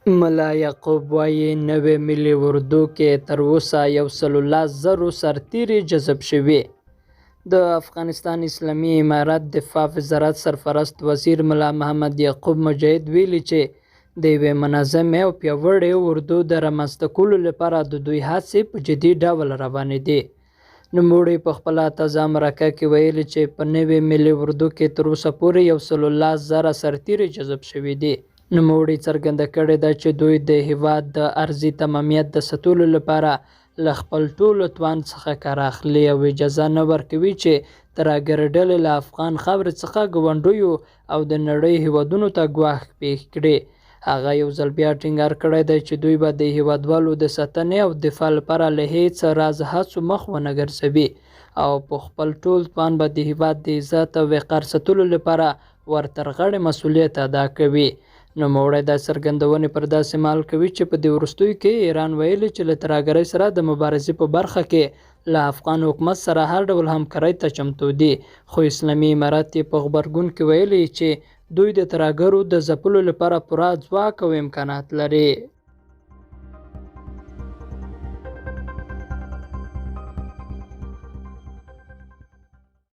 ملا یعقوب وایي نوې ملي اردو کې تر اوسه 110,000 سرتیري جذب شوي. د افغانستان اسلامي امارت دفاع وزارت سرپرست وزیر ملا محمد یعقوب مجاهد ویلي چې د یوې منظمې او پیاوړې اردو د رامنځته کولو لپاره د دوی هڅې په جدي ډول روانې دي. نوموړي په خپله تازه مرکه کې ویلي چې په نوې ملي اردو کې تر اوسه پورې 110,000 سرتیري جذب شوي دي. نوموړي څرګنده کړې ده چې دوی د هیواد د ارضي تمامیت د ساتلو لپاره له خپل ټولو توان څخه کار اخلي او اجازه نه ورکوي چې ترهګرې ډلې له افغان خاورې څخه ګاونډیو او د نړۍ هیوادونو ته ګواښ پېښ کړي. هغه یو ځل بیا ټینګار کړی دی چې دوی به د هیوادوالو د ساتنې او دفاع لپاره له هېڅ راز هڅو مخ ونه ګرځوي او په خپل ټول توان به د هیواد د عزت او وقار ساتلو لپاره ورترغړې مسؤلیت ادا کوي. نوموړی دا څرګندونې پر داسې مهال کوي چې په دې وروستیو کې ایران ویلي چې له ترهګرۍ سره د مبارزې په برخه کې له افغان حکومت سره هر ډول همکارۍ ته چمتو دي، خو اسلامي امارت یې په غبرګون کې ویلي چې دوی د ترهګرو د ځپلو لپاره پوره ځواک او امکانات لري.